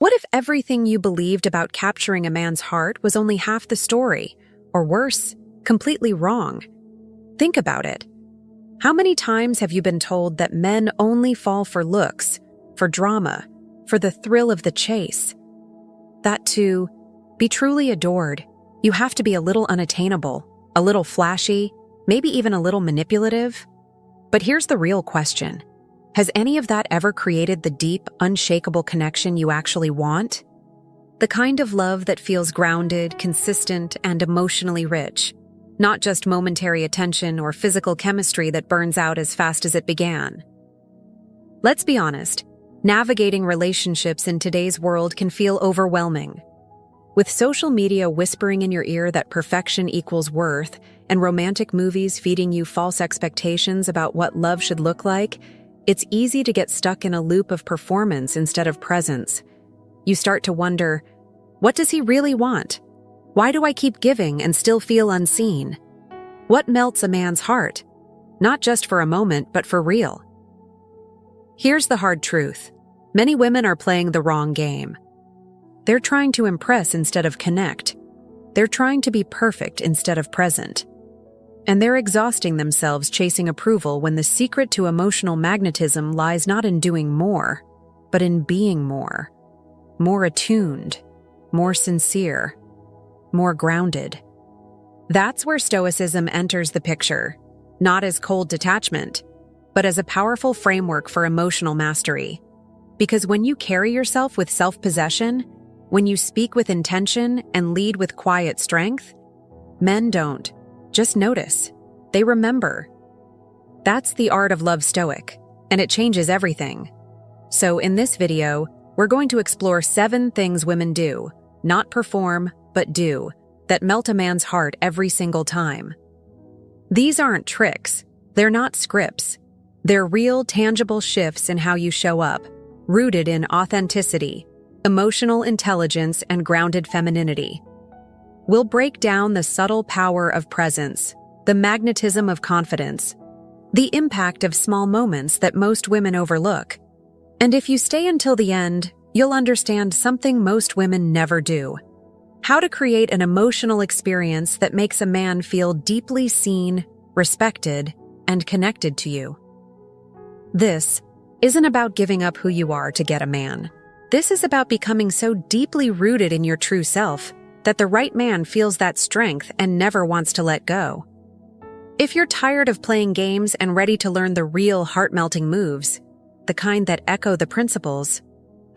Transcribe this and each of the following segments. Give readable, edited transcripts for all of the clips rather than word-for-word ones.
What if everything you believed about capturing a man's heart was only half the story, or worse, completely wrong? Think about it. How many times have you been told that men only fall for looks, for drama, for the thrill of the chase? That to be truly adored, you have to be a little unattainable, a little flashy, maybe even a little manipulative? But here's the real question. Has any of that ever created the deep, unshakable connection you actually want? The kind of love that feels grounded, consistent, and emotionally rich. Not just momentary attention or physical chemistry that burns out as fast as it began. Let's be honest, navigating relationships in today's world can feel overwhelming. With social media whispering in your ear that perfection equals worth, and romantic movies feeding you false expectations about what love should look like, it's easy to get stuck in a loop of performance instead of presence. You start to wonder, what does he really want? Why do I keep giving and still feel unseen? What melts a man's heart? Not just for a moment, but for real. Here's the hard truth. Many women are playing the wrong game. They're trying to impress instead of connect. They're trying to be perfect instead of present. And they're exhausting themselves chasing approval when the secret to emotional magnetism lies not in doing more, but in being more. More attuned, more sincere, more grounded. That's where Stoicism enters the picture, not as cold detachment, but as a powerful framework for emotional mastery. Because when you carry yourself with self-possession, when you speak with intention and lead with quiet strength, men don't just notice. They remember. That's the art of love stoic, and it changes everything. So in this video, we're going to explore 7 things women do, not perform, but do, that melt a man's heart every single time. These aren't tricks. They're not scripts. They're real, tangible shifts in how you show up, rooted in authenticity, emotional intelligence, and grounded femininity. We'll break down the subtle power of presence, the magnetism of confidence, the impact of small moments that most women overlook. And if you stay until the end, you'll understand something most women never do. How to create an emotional experience that makes a man feel deeply seen, respected, and connected to you. This isn't about giving up who you are to get a man. This is about becoming so deeply rooted in your true self that the right man feels that strength and never wants to let go. If you're tired of playing games and ready to learn the real heart-melting moves, the kind that echo the principles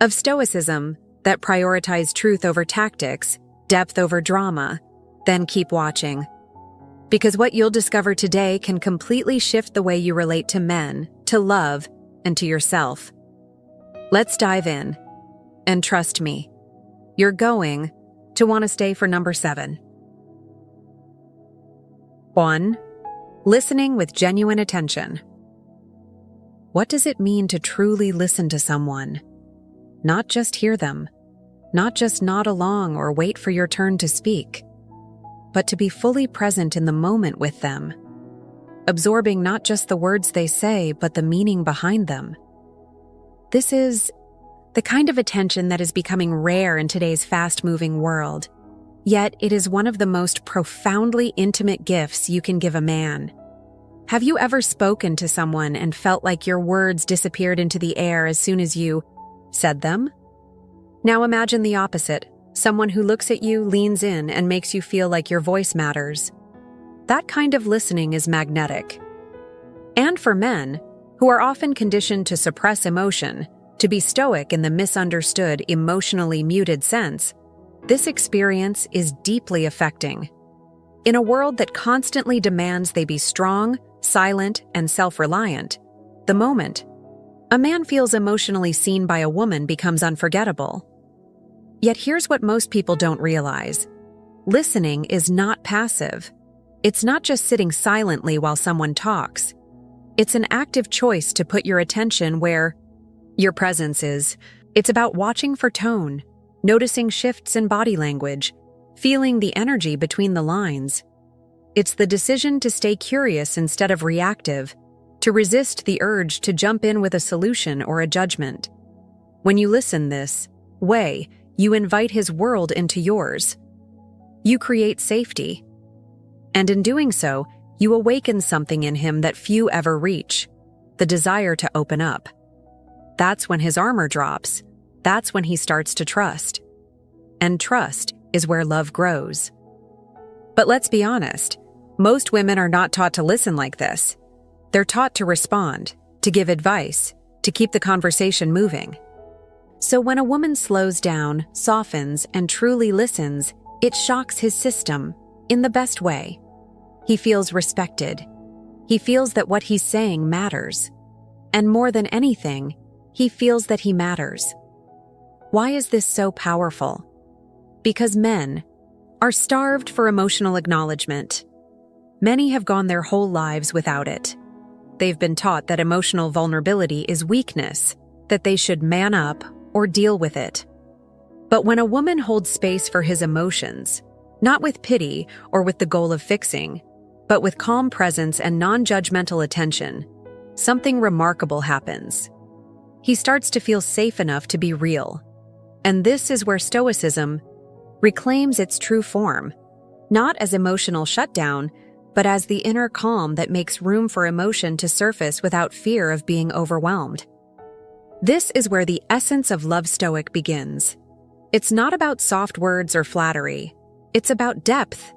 of Stoicism that prioritize truth over tactics, depth over drama, then keep watching. Because what you'll discover today can completely shift the way you relate to men, to love, and to yourself. Let's dive in. And trust me, you're going to want to stay for number 7. 1. Listening with genuine attention. What does it mean to truly listen to someone? Not just hear them, not just nod along or wait for your turn to speak, but to be fully present in the moment with them, absorbing not just the words they say, but the meaning behind them. This is the kind of attention that is becoming rare in today's fast-moving world. Yet it is one of the most profoundly intimate gifts you can give a man. Have you ever spoken to someone and felt like your words disappeared into the air as soon as you said them? Now imagine the opposite, someone who looks at you, leans in, and makes you feel like your voice matters. That kind of listening is magnetic. And for men, who are often conditioned to suppress emotion, to be stoic in the misunderstood, emotionally muted sense, this experience is deeply affecting. In a world that constantly demands they be strong, silent, and self-reliant, the moment a man feels emotionally seen by a woman becomes unforgettable. Yet here's what most people don't realize. Listening is not passive. It's not just sitting silently while someone talks. It's an active choice to put your attention where your presence is. It's about watching for tone, noticing shifts in body language, feeling the energy between the lines. It's the decision to stay curious instead of reactive, to resist the urge to jump in with a solution or a judgment. When you listen, this way, you invite his world into yours. You create safety. And in doing so, you awaken something in him that few ever reach, the desire to open up. That's when his armor drops. That's when he starts to trust. And trust is where love grows. But let's be honest, most women are not taught to listen like this. They're taught to respond, to give advice, to keep the conversation moving. So when a woman slows down, softens, and truly listens, it shocks his system in the best way. He feels respected. He feels that what he's saying matters. And more than anything, he feels that he matters. Why is this so powerful? Because men are starved for emotional acknowledgement. Many have gone their whole lives without it. They've been taught that emotional vulnerability is weakness, that they should man up or deal with it. But when a woman holds space for his emotions, not with pity or with the goal of fixing, but with calm presence and non-judgmental attention, something remarkable happens. He starts to feel safe enough to be real. And this is where Stoicism reclaims its true form, not as emotional shutdown, but as the inner calm that makes room for emotion to surface without fear of being overwhelmed. This is where the essence of Love Stoic begins. It's not about soft words or flattery. It's about depth.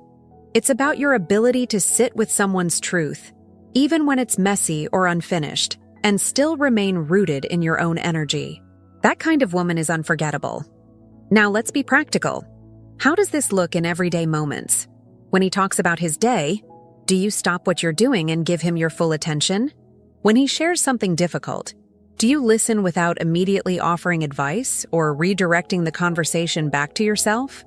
It's about your ability to sit with someone's truth, even when it's messy or unfinished, and still remain rooted in your own energy. That kind of woman is unforgettable. Now let's be practical. How does this look in everyday moments? When he talks about his day, do you stop what you're doing and give him your full attention? When he shares something difficult, do you listen without immediately offering advice or redirecting the conversation back to yourself?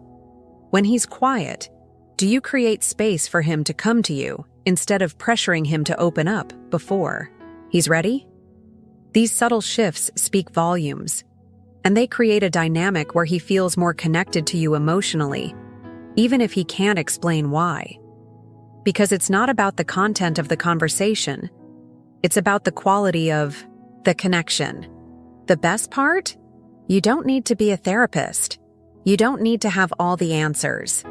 When he's quiet, do you create space for him to come to you instead of pressuring him to open up before he's ready? These subtle shifts speak volumes, and they create a dynamic where he feels more connected to you emotionally, even if he can't explain why. Because it's not about the content of the conversation, it's about the quality of the connection. The best part? You don't need to be a therapist. You don't need to have all the answers.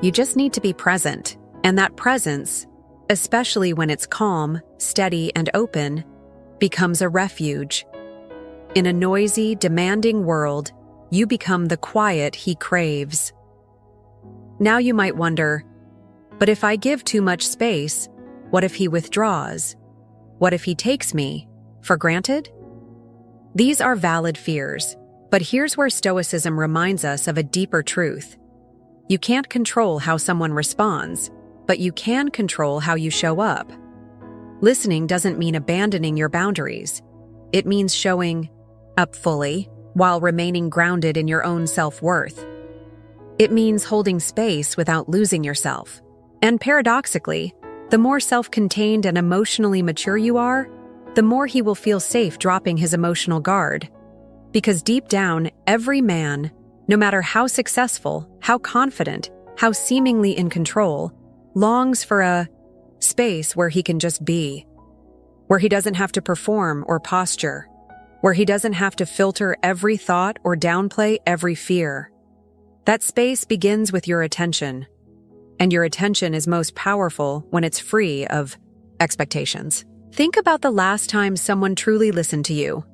You just need to be present, and that presence, especially when it's calm, steady, and open, becomes a refuge. In a noisy, demanding world, you become the quiet he craves. Now you might wonder, but if I give too much space, what if he withdraws? What if he takes me for granted? These are valid fears, but here's where Stoicism reminds us of a deeper truth. You can't control how someone responds, but you can control how you show up. Listening doesn't mean abandoning your boundaries. It means showing up fully while remaining grounded in your own self-worth. It means holding space without losing yourself. And paradoxically, the more self-contained and emotionally mature you are, the more he will feel safe dropping his emotional guard. Because deep down, every man, no matter how successful, how confident, how seemingly in control, longs for a space where he can just be, where he doesn't have to perform or posture, where he doesn't have to filter every thought or downplay every fear. That space begins with your attention, and your attention is most powerful when it's free of expectations. Think about the last time someone truly listened to you.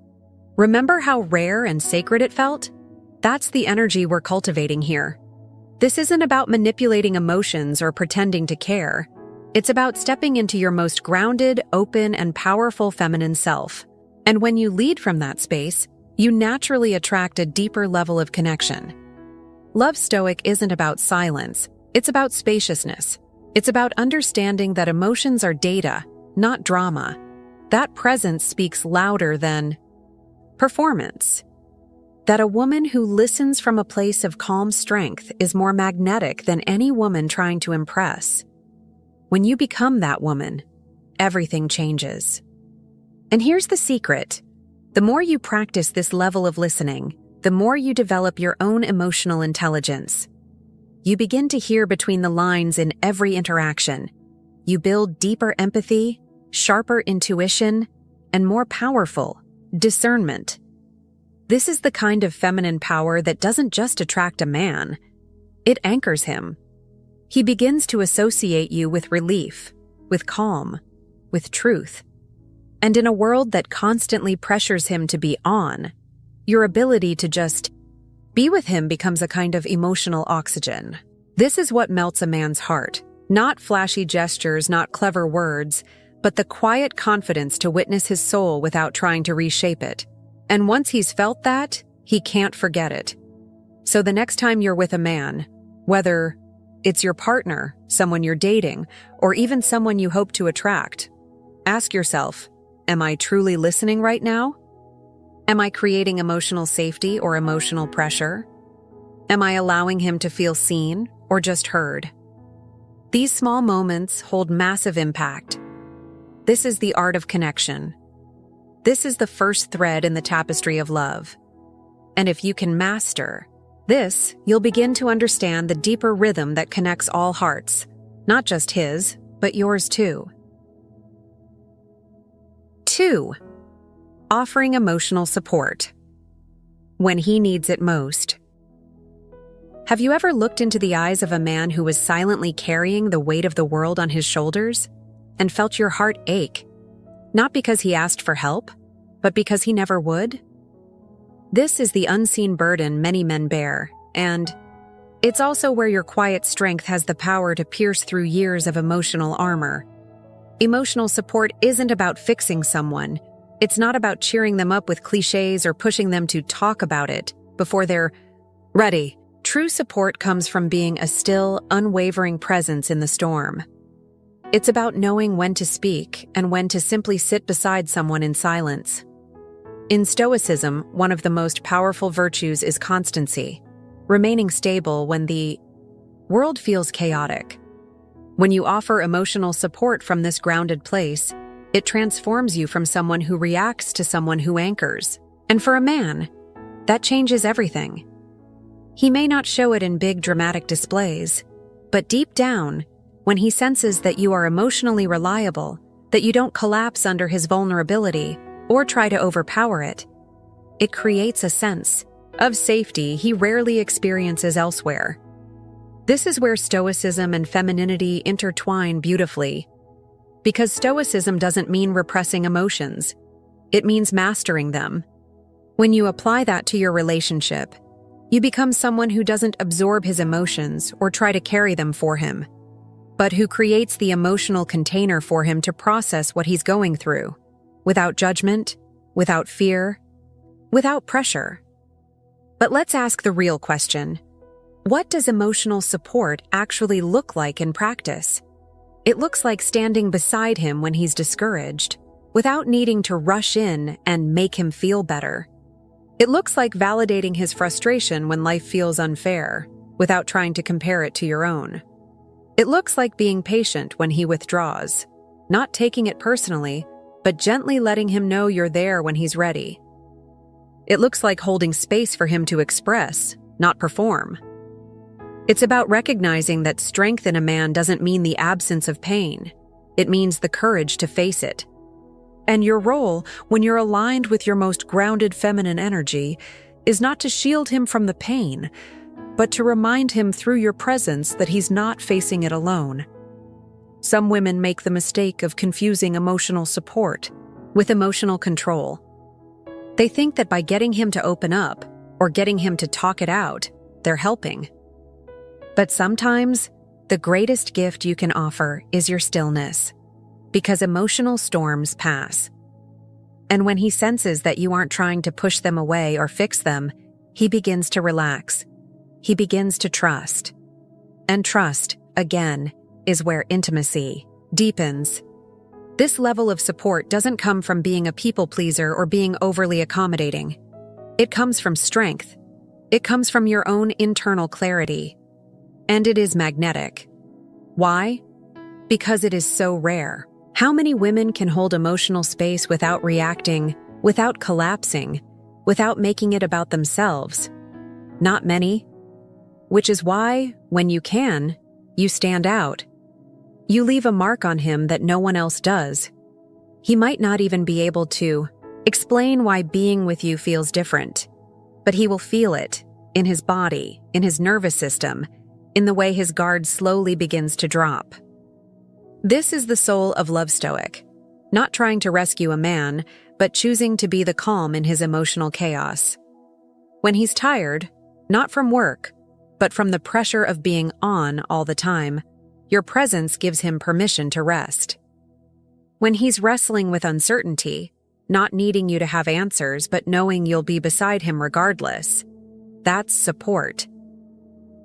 Remember how rare and sacred it felt? That's the energy we're cultivating here. This isn't about manipulating emotions or pretending to care. It's about stepping into your most grounded, open, and powerful feminine self. And when you lead from that space, you naturally attract a deeper level of connection. Love Stoic isn't about silence. It's about spaciousness. It's about understanding that emotions are data, not drama. That presence speaks louder than performance. That a woman who listens from a place of calm strength is more magnetic than any woman trying to impress. When you become that woman, everything changes. And here's the secret. The more you practice this level of listening, the more you develop your own emotional intelligence. You begin to hear between the lines in every interaction. You build deeper empathy, sharper intuition, and more powerful discernment. This is the kind of feminine power that doesn't just attract a man, it anchors him. He begins to associate you with relief, with calm, with truth. And in a world that constantly pressures him to be on, your ability to just be with him becomes a kind of emotional oxygen. This is what melts a man's heart. Not flashy gestures, not clever words, but the quiet confidence to witness his soul without trying to reshape it. And once he's felt that, he can't forget it. So the next time you're with a man, whether it's your partner, someone you're dating, or even someone you hope to attract, ask yourself, am I truly listening right now? Am I creating emotional safety or emotional pressure? Am I allowing him to feel seen or just heard? These small moments hold massive impact. This is the art of connection. This is the first thread in the tapestry of love. And if you can master this, you'll begin to understand the deeper rhythm that connects all hearts, not just his, but yours too. 2. Offering emotional support when he needs it most. Have you ever looked into the eyes of a man who was silently carrying the weight of the world on his shoulders and felt your heart ache? Not because he asked for help, but because he never would? This is the unseen burden many men bear, and it's also where your quiet strength has the power to pierce through years of emotional armor. Emotional support isn't about fixing someone. It's not about cheering them up with cliches or pushing them to talk about it before they're ready. True support comes from being a still, unwavering presence in the storm. It's about knowing when to speak and when to simply sit beside someone in silence. In Stoicism, one of the most powerful virtues is constancy, remaining stable when the world feels chaotic. When you offer emotional support from this grounded place, it transforms you from someone who reacts to someone who anchors. And for a man, that changes everything. He may not show it in big dramatic displays, but deep down, when he senses that you are emotionally reliable, that you don't collapse under his vulnerability or try to overpower it, it creates a sense of safety he rarely experiences elsewhere. This is where Stoicism and femininity intertwine beautifully. Because Stoicism doesn't mean repressing emotions, it means mastering them. When you apply that to your relationship, you become someone who doesn't absorb his emotions or try to carry them for him, but who creates the emotional container for him to process what he's going through, without judgment, without fear, without pressure. But let's ask the real question. What does emotional support actually look like in practice? It looks like standing beside him when he's discouraged, without needing to rush in and make him feel better. It looks like validating his frustration when life feels unfair, without trying to compare it to your own. It looks like being patient when he withdraws, not taking it personally, but gently letting him know you're there when he's ready. It looks like holding space for him to express, not perform. It's about recognizing that strength in a man doesn't mean the absence of pain. It means the courage to face it. And your role, when you're aligned with your most grounded feminine energy, is not to shield him from the pain, but to remind him through your presence that he's not facing it alone. Some women make the mistake of confusing emotional support with emotional control. They think that by getting him to open up or getting him to talk it out, they're helping. But sometimes, the greatest gift you can offer is your stillness, because emotional storms pass. And when he senses that you aren't trying to push them away or fix them, he begins to relax. He begins to trust. And trust, again, is where intimacy deepens. This level of support doesn't come from being a people pleaser or being overly accommodating. It comes from strength. It comes from your own internal clarity. And it is magnetic. Why? Because it is so rare. How many women can hold emotional space without reacting, without collapsing, without making it about themselves? Not many. Which is why, when you can, you stand out. You leave a mark on him that no one else does. He might not even be able to explain why being with you feels different. but he will feel it in his body, in his nervous system, in the way his guard slowly begins to drop. This is the soul of Love Stoic, not trying to rescue a man, but choosing to be the calm in his emotional chaos. When he's tired, not from work, but from the pressure of being on all the time, your presence gives him permission to rest. When he's wrestling with uncertainty, not needing you to have answers but knowing you'll be beside him regardless, that's support.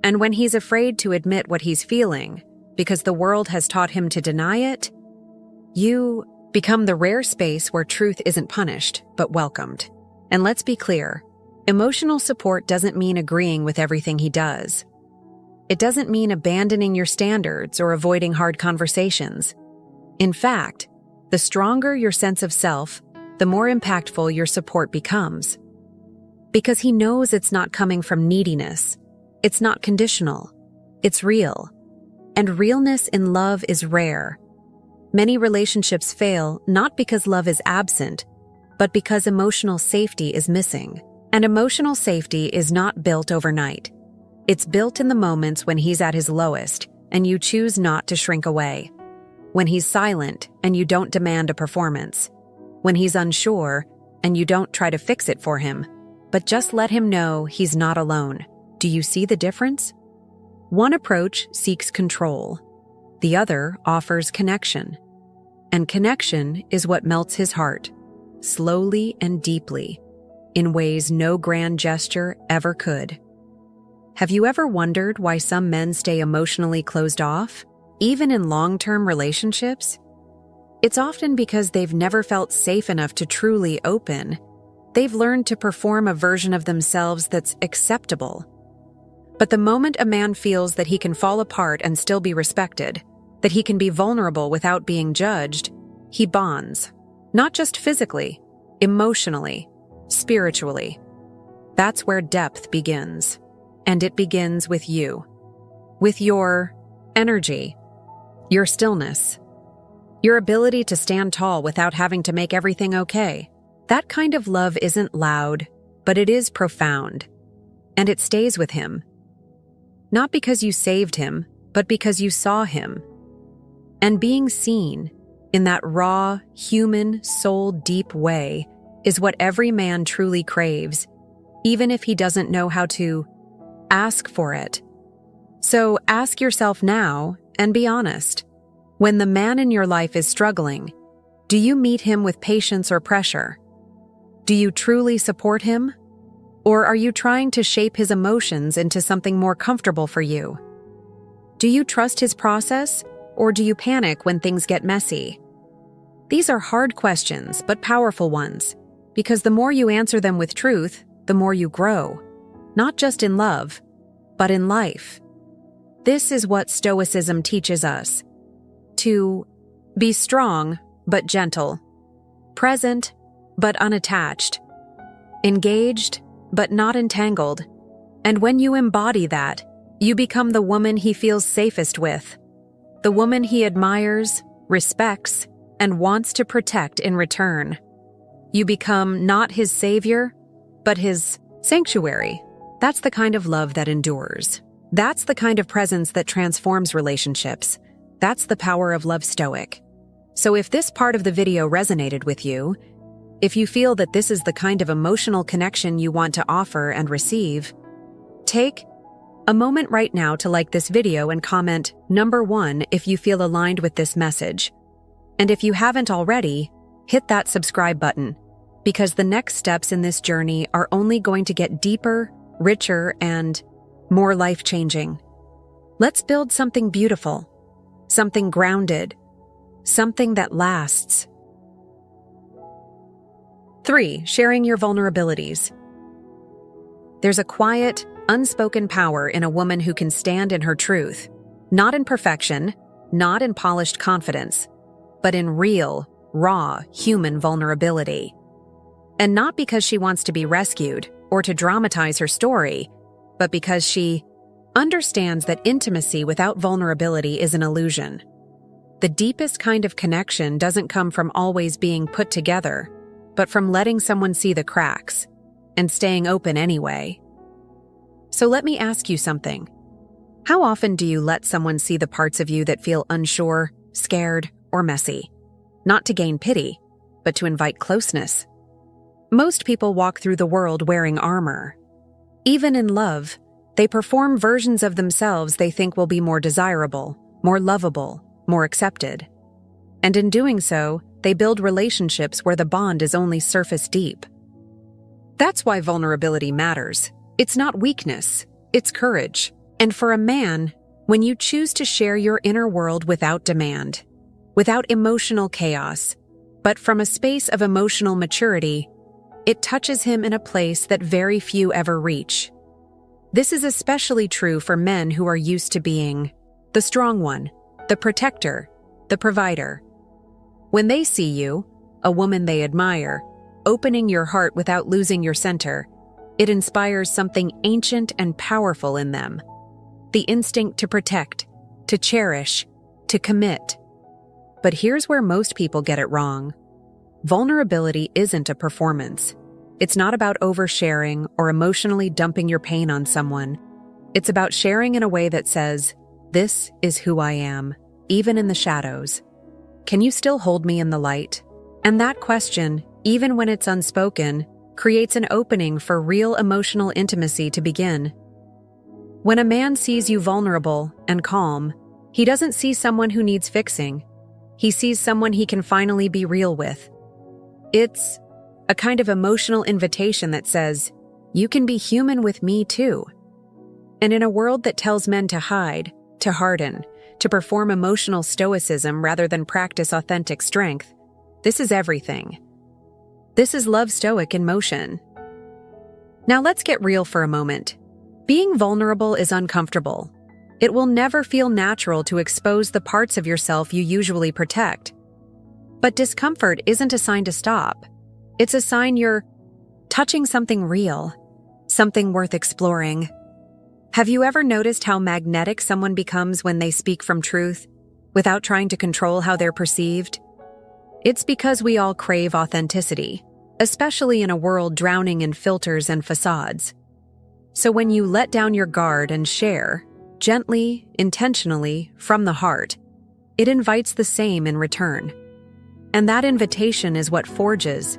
And when he's afraid to admit what he's feeling, because the world has taught him to deny it, you become the rare space where truth isn't punished, but welcomed. And let's be clear, emotional support doesn't mean agreeing with everything he does. It doesn't mean abandoning your standards or avoiding hard conversations. In fact, the stronger your sense of self, the more impactful your support becomes. Because he knows it's not coming from neediness. It's not conditional. It's real. And realness in love is rare. Many relationships fail not because love is absent, but because emotional safety is missing. And emotional safety is not built overnight. It's built in the moments when he's at his lowest and you choose not to shrink away. When he's silent and you don't demand a performance. When he's unsure and you don't try to fix it for him, but just let him know he's not alone. Do you see the difference? One approach seeks control. The other offers connection. And connection is what melts his heart, slowly and deeply, in ways no grand gesture ever could. Have you ever wondered why some men stay emotionally closed off, even in long-term relationships? It's often because they've never felt safe enough to truly open. They've learned to perform a version of themselves that's acceptable. But the moment a man feels that he can fall apart and still be respected, that he can be vulnerable without being judged, he bonds. Not just physically, emotionally, spiritually. That's where depth begins. And it begins with you. With your energy, your stillness, your ability to stand tall without having to make everything okay. That kind of love isn't loud, but it is profound. And it stays with him. Not because you saved him, but because you saw him. And being seen, in that raw, human, soul-deep way, is what every man truly craves, even if he doesn't know how to ask for it. So ask yourself now, and be honest. When the man in your life is struggling, do you meet him with patience or pressure? Do you truly support him? Or are you trying to shape his emotions into something more comfortable for you? Do you trust his process, or do you panic when things get messy? These are hard questions, but powerful ones, because the more you answer them with truth, the more you grow. Not just in love, but in life. This is what Stoicism teaches us. To be strong, but gentle. Present, but unattached. Engaged, but not entangled. And when you embody that, you become the woman he feels safest with. The woman he admires, respects, and wants to protect in return. You become not his savior, but his sanctuary. That's the kind of love that endures. That's the kind of presence that transforms relationships. That's the power of Love Stoic. So if this part of the video resonated with you, if you feel that this is the kind of emotional connection you want to offer and receive, take a moment right now to like this video and comment number 1 if you feel aligned with this message. And if you haven't already, hit that subscribe button, because the next steps in this journey are only going to get deeper, richer, and more life-changing. Let's build something beautiful, something grounded, something that lasts. 3. Sharing your vulnerabilities. There's a quiet, unspoken power in a woman who can stand in her truth, not in perfection, not in polished confidence, but in real, raw, human vulnerability. And not because she wants to be rescued or to dramatize her story, but because she understands that intimacy without vulnerability is an illusion. The deepest kind of connection doesn't come from always being put together, but from letting someone see the cracks, and staying open anyway. So let me ask you something. How often do you let someone see the parts of you that feel unsure, scared, or messy? Not to gain pity, but to invite closeness. Most people walk through the world wearing armor. Even in love, they perform versions of themselves they think will be more desirable, more lovable, more accepted. And in doing so, they build relationships where the bond is only surface deep. That's why vulnerability matters. It's not weakness, it's courage. And for a man, when you choose to share your inner world without demand, without emotional chaos, but from a space of emotional maturity, it touches him in a place that very few ever reach. This is especially true for men who are used to being the strong one, the protector, the provider. When they see you, a woman they admire, opening your heart without losing your center, it inspires something ancient and powerful in them. The instinct to protect, to cherish, to commit. But here's where most people get it wrong. Vulnerability isn't a performance. It's not about oversharing or emotionally dumping your pain on someone. It's about sharing in a way that says, "This is who I am, even in the shadows. Can you still hold me in the light?" And that question, even when it's unspoken, creates an opening for real emotional intimacy to begin. When a man sees you vulnerable and calm, he doesn't see someone who needs fixing. He sees someone he can finally be real with. It's a kind of emotional invitation that says, "You can be human with me too." And in a world that tells men to hide, to harden, to perform emotional stoicism rather than practice authentic strength, this is everything. This is love stoic in motion. Now let's get real for a moment. Being vulnerable is uncomfortable. It will never feel natural to expose the parts of yourself you usually protect. But discomfort isn't a sign to stop. It's a sign you're touching something real, something worth exploring. Have you ever noticed how magnetic someone becomes when they speak from truth, without trying to control how they're perceived? It's because we all crave authenticity, especially in a world drowning in filters and facades. So when you let down your guard and share, gently, intentionally, from the heart, it invites the same in return. And that invitation is what forges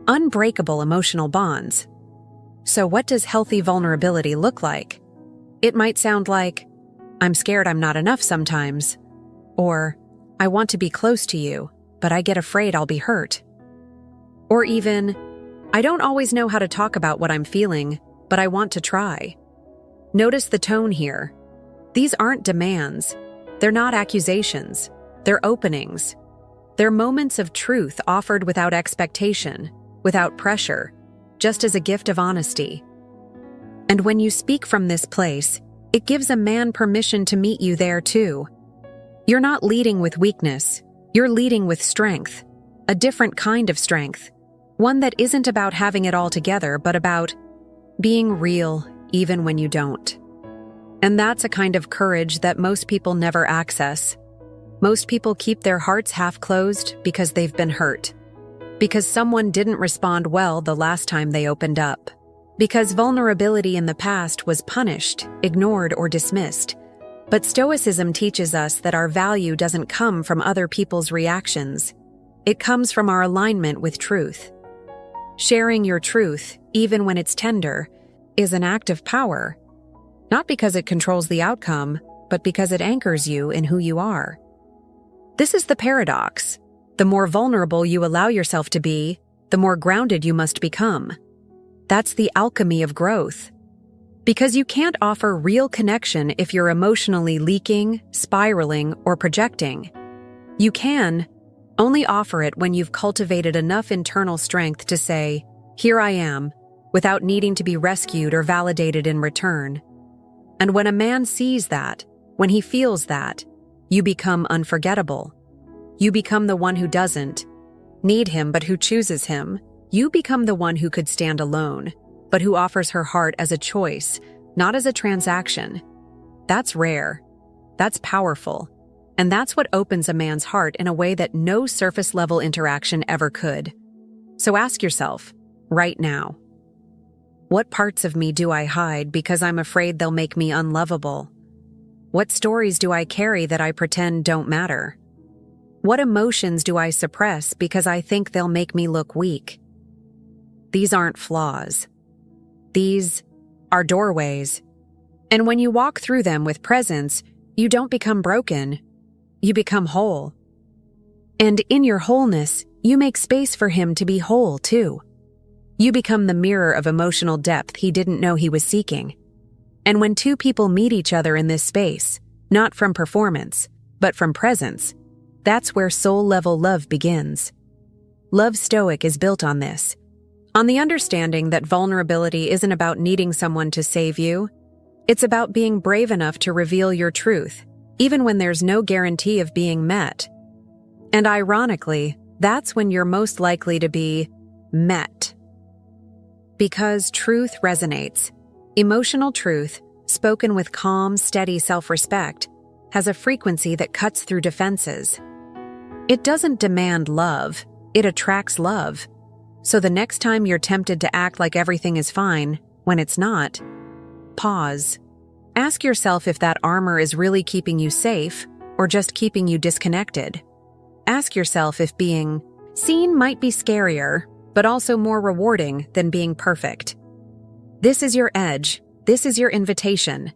unbreakable emotional bonds. So what does healthy vulnerability look like? It might sound like, "I'm scared I'm not enough sometimes," or "I want to be close to you, but I get afraid I'll be hurt." Or even, "I don't always know how to talk about what I'm feeling, but I want to try." Notice the tone here. These aren't demands. They're not accusations. They're openings. They're moments of truth offered without expectation, without pressure, just as a gift of honesty. And when you speak from this place, it gives a man permission to meet you there too. You're not leading with weakness. You're leading with strength. A different kind of strength. One that isn't about having it all together, but about being real even when you don't. And that's a kind of courage that most people never access. Most people keep their hearts half closed because they've been hurt. Because someone didn't respond well the last time they opened up. Because vulnerability in the past was punished, ignored, or dismissed. But Stoicism teaches us that our value doesn't come from other people's reactions. It comes from our alignment with truth. Sharing your truth, even when it's tender, is an act of power. Not because it controls the outcome, but because it anchors you in who you are. This is the paradox. The more vulnerable you allow yourself to be, the more grounded you must become. That's the alchemy of growth. Because you can't offer real connection if you're emotionally leaking, spiraling, or projecting. You can only offer it when you've cultivated enough internal strength to say, "Here I am," without needing to be rescued or validated in return. And when a man sees that, when he feels that, you become unforgettable. You become the one who doesn't need him but who chooses him. You become the one who could stand alone, but who offers her heart as a choice, not as a transaction. That's rare. That's powerful. And that's what opens a man's heart in a way that no surface-level interaction ever could. So ask yourself, right now, What parts of me do I hide because I'm afraid they'll make me unlovable? What stories do I carry that I pretend don't matter? What emotions do I suppress because I think they'll make me look weak? These aren't flaws. These are doorways. And when you walk through them with presence, you don't become broken. You become whole. And in your wholeness, you make space for him to be whole too. You become the mirror of emotional depth he didn't know he was seeking. And when two people meet each other in this space, not from performance, but from presence, that's where soul-level love begins. Love Stoic is built on this, on the understanding that vulnerability isn't about needing someone to save you. It's about being brave enough to reveal your truth, even when there's no guarantee of being met. And ironically, that's when you're most likely to be met. Because truth resonates. Emotional truth, spoken with calm, steady self-respect, has a frequency that cuts through defenses. It doesn't demand love, it attracts love. So the next time you're tempted to act like everything is fine, when it's not, pause. Ask yourself if that armor is really keeping you safe or just keeping you disconnected. Ask yourself if being seen might be scarier, but also more rewarding than being perfect. This is your edge. This is your invitation.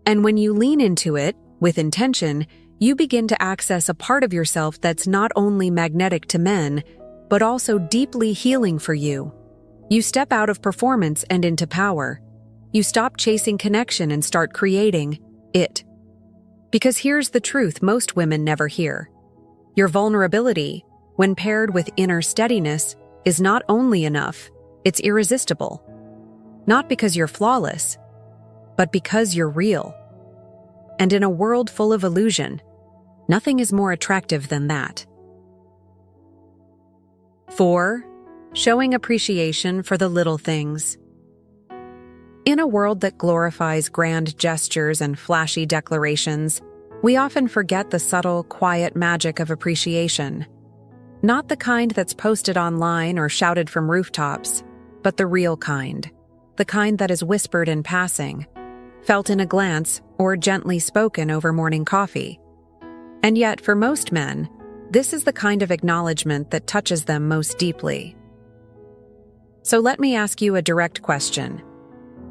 And when you lean into it, with intention, you begin to access a part of yourself that's not only magnetic to men, but also deeply healing for you. You step out of performance and into power. You stop chasing connection and start creating it. Because here's the truth most women never hear. Your vulnerability, when paired with inner steadiness, is not only enough, it's irresistible. Not because you're flawless, but because you're real. And in a world full of illusion, nothing is more attractive than that. 4. Showing appreciation for the little things. In a world that glorifies grand gestures and flashy declarations, we often forget the subtle, quiet magic of appreciation. Not the kind that's posted online or shouted from rooftops, but the real kind. The kind that is whispered in passing, felt in a glance, or gently spoken over morning coffee. And yet, for most men, this is the kind of acknowledgement that touches them most deeply. So let me ask you a direct question.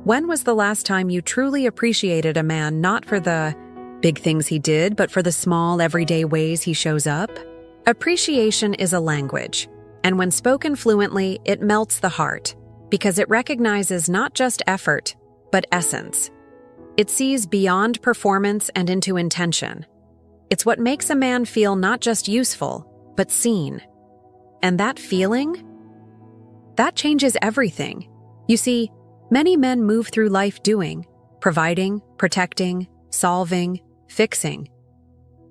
When was the last time you truly appreciated a man not for the big things he did, but for the small, everyday ways he shows up? Appreciation is a language, and when spoken fluently, it melts the heart, because it recognizes not just effort, but essence. It sees beyond performance and into intention. It's what makes a man feel not just useful, but seen. And that feeling? That changes everything. You see, many men move through life doing, providing, protecting, solving, fixing.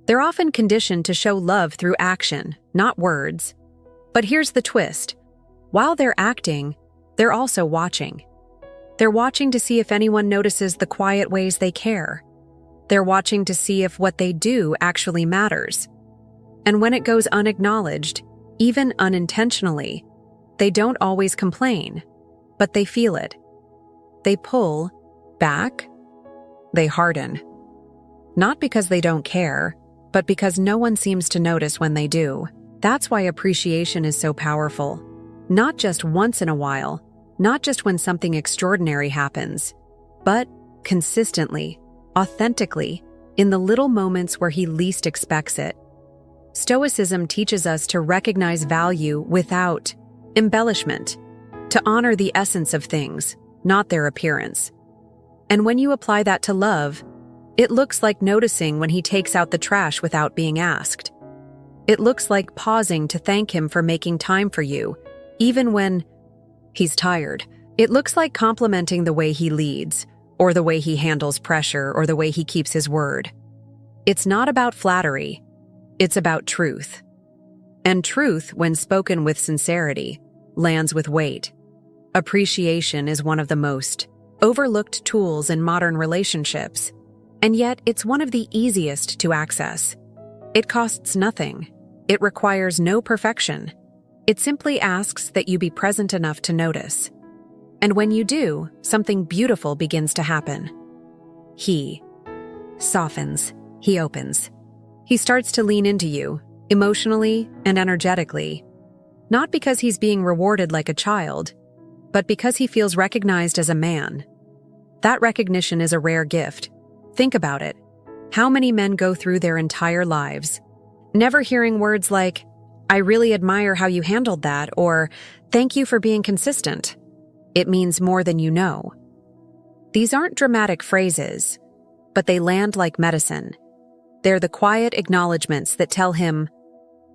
They're often conditioned to show love through action, not words. But here's the twist. While they're acting, they're also watching. They're watching to see if anyone notices the quiet ways they care. They're watching to see if what they do actually matters. And when it goes unacknowledged, even unintentionally, they don't always complain, but they feel it. They pull back. They harden. Not because they don't care, but because no one seems to notice when they do. That's why appreciation is so powerful. Not just once in a while, not just when something extraordinary happens, but consistently, authentically, in the little moments where he least expects it. Stoicism teaches us to recognize value without embellishment, to honor the essence of things, not their appearance. And when you apply that to love, it looks like noticing when he takes out the trash without being asked. It looks like pausing to thank him for making time for you, even when he's tired. It looks like complimenting the way he leads, or the way he handles pressure, or the way he keeps his word. It's not about flattery. It's about truth. And truth, when spoken with sincerity, lands with weight. Appreciation is one of the most overlooked tools in modern relationships, and yet it's one of the easiest to access. It costs nothing. It requires no perfection. It simply asks that you be present enough to notice. And when you do, something beautiful begins to happen. He softens. He opens. He starts to lean into you, emotionally and energetically, not because he's being rewarded like a child, but because he feels recognized as a man. That recognition is a rare gift. Think about it. How many men go through their entire lives, never hearing words like, "I really admire how you handled that," or "Thank you for being consistent. It means more than you know." These aren't dramatic phrases, but they land like medicine. They're the quiet acknowledgments that tell him,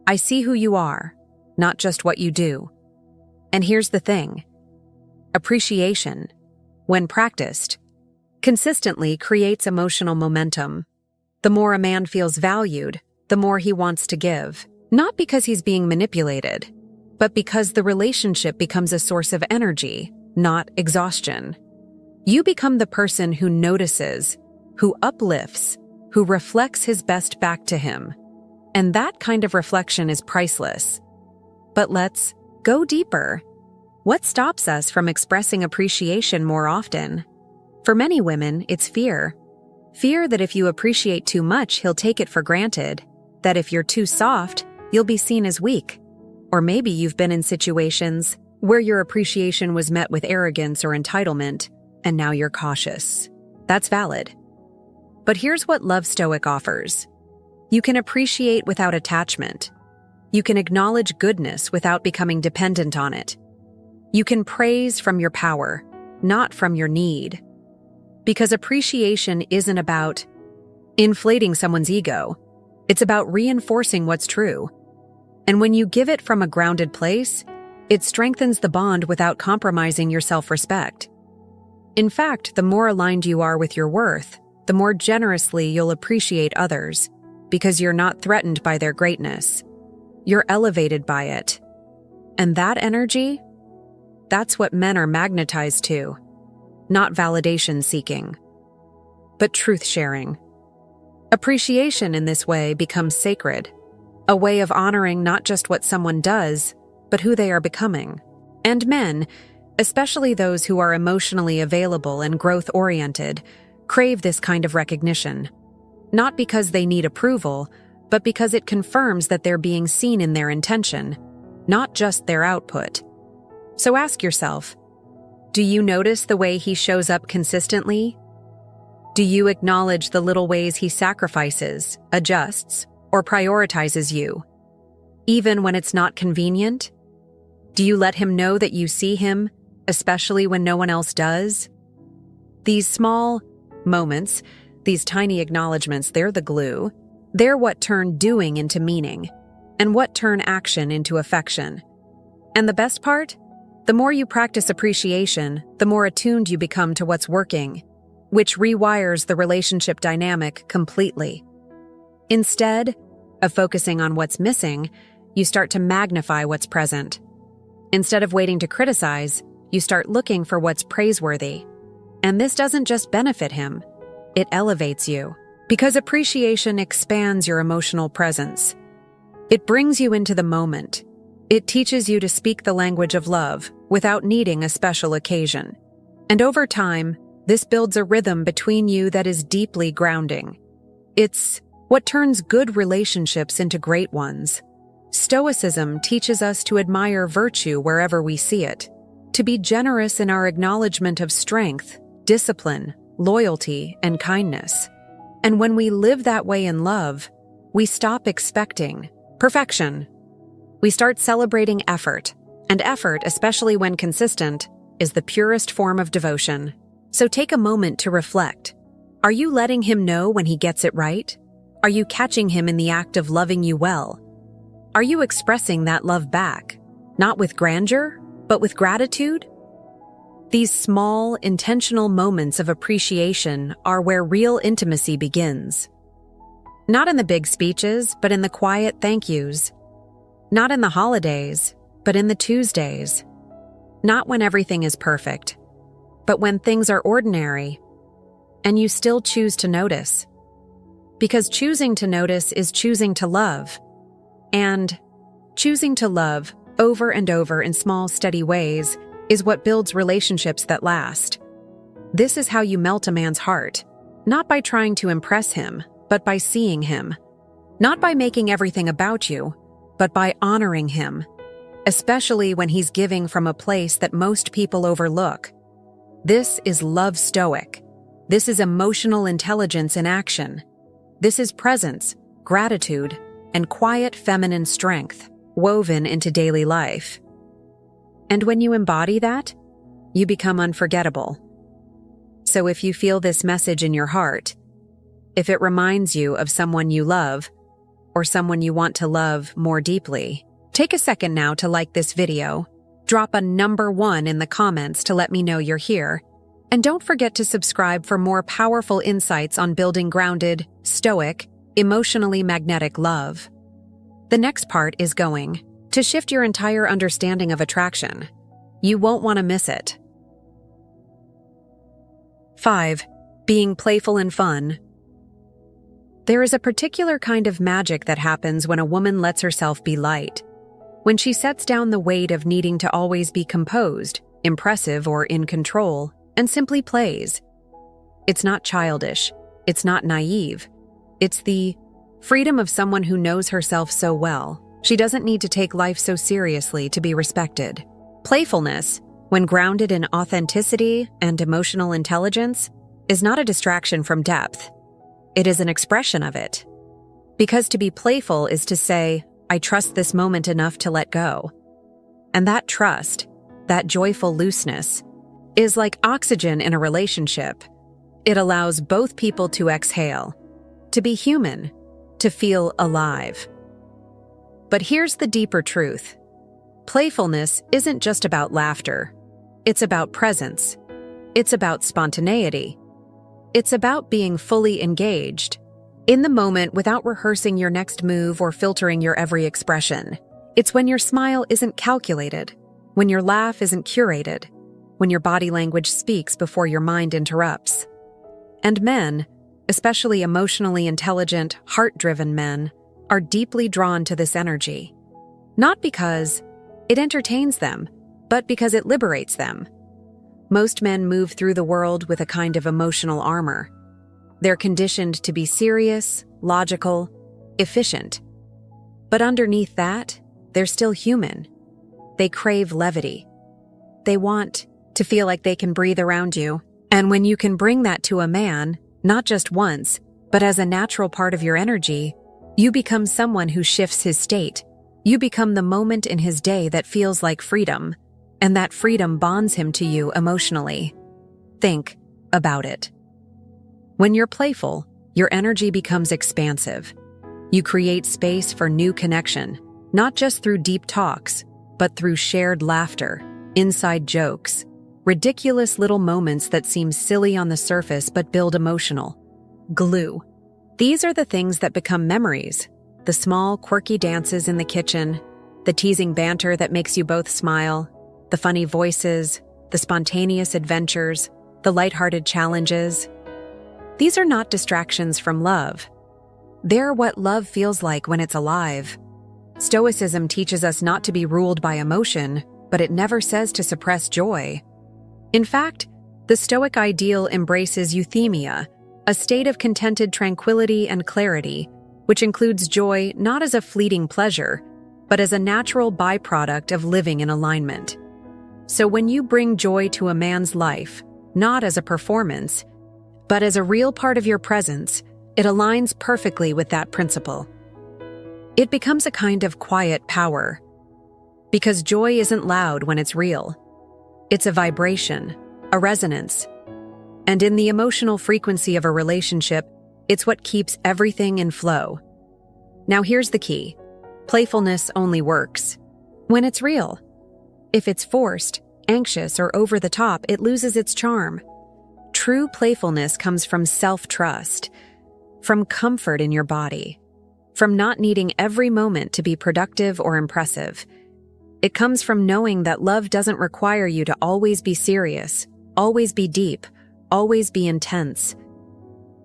"I see who you are, not just what you do." And here's the thing. Appreciation, when practiced, consistently creates emotional momentum. The more a man feels valued, the more he wants to give. Not because he's being manipulated, but because the relationship becomes a source of energy, not exhaustion. You become the person who notices, who uplifts, who reflects his best back to him. And that kind of reflection is priceless. But let's go deeper. What stops us from expressing appreciation more often? For many women, it's fear. Fear that if you appreciate too much, he'll take it for granted. That if you're too soft, you'll be seen as weak. Or maybe you've been in situations where your appreciation was met with arrogance or entitlement, and now you're cautious. That's valid. But here's what Love Stoic offers. You can appreciate without attachment. You can acknowledge goodness without becoming dependent on it. You can praise from your power, not from your need. Because appreciation isn't about inflating someone's ego. It's about reinforcing what's true. And when you give it from a grounded place, it strengthens the bond without compromising your self-respect. In fact, the more aligned you are with your worth, the more generously you'll appreciate others, because you're not threatened by their greatness. You're elevated by it. And that energy, that's what men are magnetized to. Not validation seeking, but truth sharing. Appreciation in this way becomes sacred, a way of honoring not just what someone does, but who they are becoming. And men, especially those who are emotionally available and growth-oriented, crave this kind of recognition. Not because they need approval, but because it confirms that they're being seen in their intention, not just their output. So ask yourself, do you notice the way he shows up consistently? Do you acknowledge the little ways he sacrifices, adjusts, or prioritizes you, even when it's not convenient? Do you let him know that you see him, especially when no one else does? These small moments, these tiny acknowledgments, they're the glue. They're what turn doing into meaning, and what turn action into affection. And the best part? The more you practice appreciation, the more attuned you become to what's working, which rewires the relationship dynamic completely. Instead of focusing on what's missing, you start to magnify what's present. Instead of waiting to criticize, you start looking for what's praiseworthy. And this doesn't just benefit him, it elevates you. Because appreciation expands your emotional presence. It brings you into the moment. It teaches you to speak the language of love without needing a special occasion. And over time, this builds a rhythm between you that is deeply grounding. It's what turns good relationships into great ones. Stoicism teaches us to admire virtue wherever we see it, to be generous in our acknowledgement of strength, discipline, loyalty, and kindness. And when we live that way in love, we stop expecting perfection. We start celebrating effort, and effort, especially when consistent, is the purest form of devotion. So take a moment to reflect. Are you letting him know when he gets it right? Are you catching him in the act of loving you well? Are you expressing that love back, not with grandeur, but with gratitude? These small, intentional moments of appreciation are where real intimacy begins. Not in the big speeches, but in the quiet thank yous. Not in the holidays, but in the Tuesdays. Not when everything is perfect, but when things are ordinary, and you still choose to notice. Because choosing to notice is choosing to love. And choosing to love over and over in small, steady ways is what builds relationships that last. This is how you melt a man's heart, not by trying to impress him, but by seeing him. Not by making everything about you, but by honoring him, especially when he's giving from a place that most people overlook. This is love stoic. This is emotional intelligence in action. This is presence, gratitude, and quiet feminine strength woven into daily life. And when you embody that, you become unforgettable. So if you feel this message in your heart, if it reminds you of someone you love, or someone you want to love more deeply, take a second now to like this video, drop a number 1 in the comments to let me know you're here, and don't forget to subscribe for more powerful insights on building grounded, stoic, emotionally magnetic love. The next part is going to shift your entire understanding of attraction. You won't want to miss it. 5. Being playful and fun. There is a particular kind of magic that happens when a woman lets herself be light. When she sets down the weight of needing to always be composed, impressive, or in control, and simply plays. It's not childish. It's not naive. It's the freedom of someone who knows herself so well. She doesn't need to take life so seriously to be respected. Playfulness, when grounded in authenticity and emotional intelligence, is not a distraction from depth. It is an expression of it. Because to be playful is to say, I trust this moment enough to let go. And that trust, that joyful looseness, is like oxygen in a relationship. It allows both people to exhale, to be human, to feel alive. But here's the deeper truth. Playfulness isn't just about laughter. It's about presence. It's about spontaneity. It's about being fully engaged, in the moment without rehearsing your next move or filtering your every expression. It's when your smile isn't calculated, when your laugh isn't curated, when your body language speaks before your mind interrupts. And men, especially emotionally intelligent, heart-driven men, are deeply drawn to this energy. Not because it entertains them, but because it liberates them. Most men move through the world with a kind of emotional armor. They're conditioned to be serious, logical, efficient. But underneath that, they're still human. They crave levity. They want to feel like they can breathe around you. And when you can bring that to a man, not just once, but as a natural part of your energy, you become someone who shifts his state. You become the moment in his day that feels like freedom, and that freedom bonds him to you emotionally. Think about it. When you're playful, your energy becomes expansive. You create space for new connection, not just through deep talks, but through shared laughter, inside jokes, ridiculous little moments that seem silly on the surface but build emotional glue. These are the things that become memories, the small, quirky dances in the kitchen, the teasing banter that makes you both smile, the funny voices, the spontaneous adventures, the lighthearted challenges. These are not distractions from love. They're what love feels like when it's alive. Stoicism teaches us not to be ruled by emotion, but it never says to suppress joy. In fact, the Stoic ideal embraces euthymia, a state of contented tranquility and clarity, which includes joy not as a fleeting pleasure, but as a natural byproduct of living in alignment. So when you bring joy to a man's life, not as a performance, but as a real part of your presence, it aligns perfectly with that principle. It becomes a kind of quiet power, because joy isn't loud when it's real. It's a vibration, a resonance. And in the emotional frequency of a relationship, it's what keeps everything in flow. Now here's the key. Playfulness only works when it's real. If it's forced, anxious, or over the top, it loses its charm. True playfulness comes from self-trust, from comfort in your body, from not needing every moment to be productive or impressive. It comes from knowing that love doesn't require you to always be serious, always be deep, always be intense.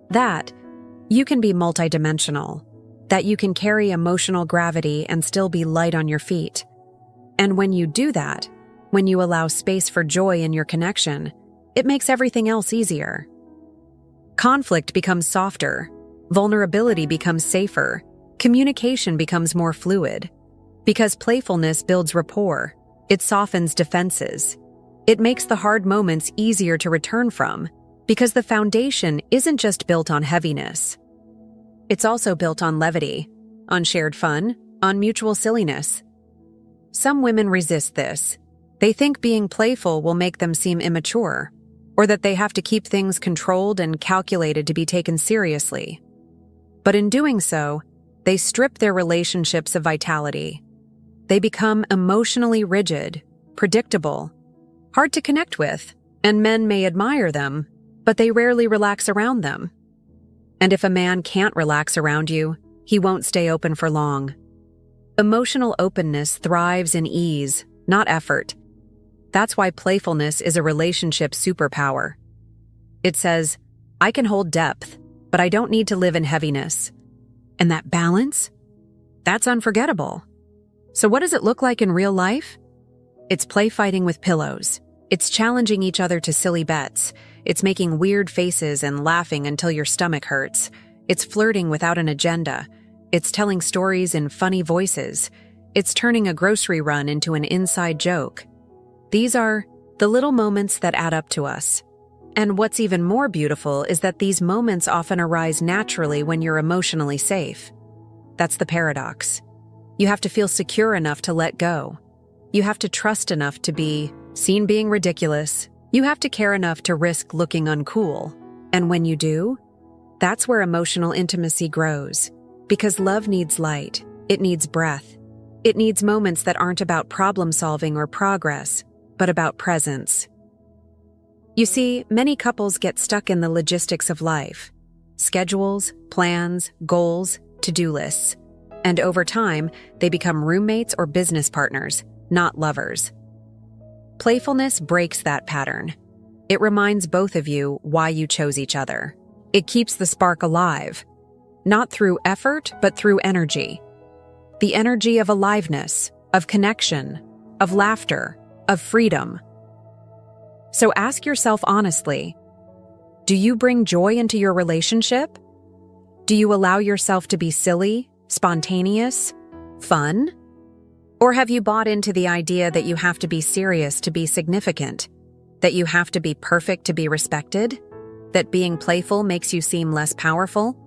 That you can be multidimensional, that you can carry emotional gravity and still be light on your feet. And when you do that, When you allow space for joy in your connection, it makes everything else easier. Conflict becomes softer, vulnerability becomes safer, communication becomes more fluid. Because playfulness builds rapport, it softens defenses. It makes the hard moments easier to return from, because the foundation isn't just built on heaviness. It's also built on levity, on shared fun, on mutual silliness. Some women resist this. They think being playful will make them seem immature, or that they have to keep things controlled and calculated to be taken seriously. But in doing so, they strip their relationships of vitality. They become emotionally rigid, predictable, hard to connect with, and men may admire them, but they rarely relax around them. And if a man can't relax around you, he won't stay open for long. Emotional openness thrives in ease, not effort. That's why playfulness is a relationship superpower. It says, I can hold depth, but I don't need to live in heaviness. And that balance? That's unforgettable. So what does it look like in real life? It's play fighting with pillows. It's challenging each other to silly bets. It's making weird faces and laughing until your stomach hurts. It's flirting without an agenda. It's telling stories in funny voices. It's turning a grocery run into an inside joke. These are the little moments that add up to us. And what's even more beautiful is that these moments often arise naturally when you're emotionally safe. That's the paradox. You have to feel secure enough to let go. You have to trust enough to be seen being ridiculous. You have to care enough to risk looking uncool. And when you do, that's where emotional intimacy grows. Because love needs light. It needs breath. It needs moments that aren't about problem solving or progress, but about presence. You see, many couples get stuck in the logistics of life. Schedules, plans, goals, to-do lists. And over time, they become roommates or business partners, not lovers. Playfulness breaks that pattern. It reminds both of you why you chose each other. It keeps the spark alive, not through effort, but through energy. The energy of aliveness, of connection, of laughter, of freedom. So ask yourself honestly, do you bring joy into your relationship? Do you allow yourself to be silly, spontaneous, fun? Or have you bought into the idea that you have to be serious to be significant? That you have to be perfect to be respected? That being playful makes you seem less powerful?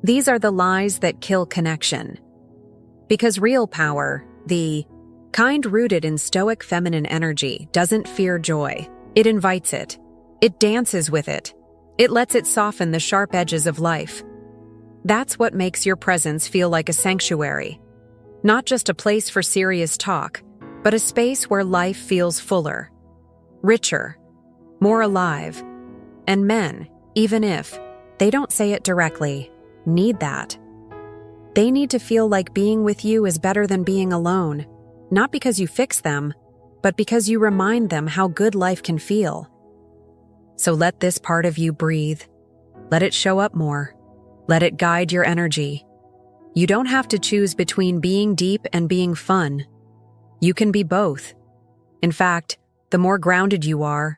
These are the lies that kill connection. Because real power, the kind rooted in stoic feminine energy, doesn't fear joy. It invites it. It dances with it. It lets it soften the sharp edges of life. That's what makes your presence feel like a sanctuary. Not just a place for serious talk, but a space where life feels fuller, richer, more alive. And men, even if they don't say it directly, need that. They need to feel like being with you is better than being alone, not because you fix them, but because you remind them how good life can feel. So let this part of you breathe. Let it show up more. Let it guide your energy. You don't have to choose between being deep and being fun. You can be both. In fact, the more grounded you are,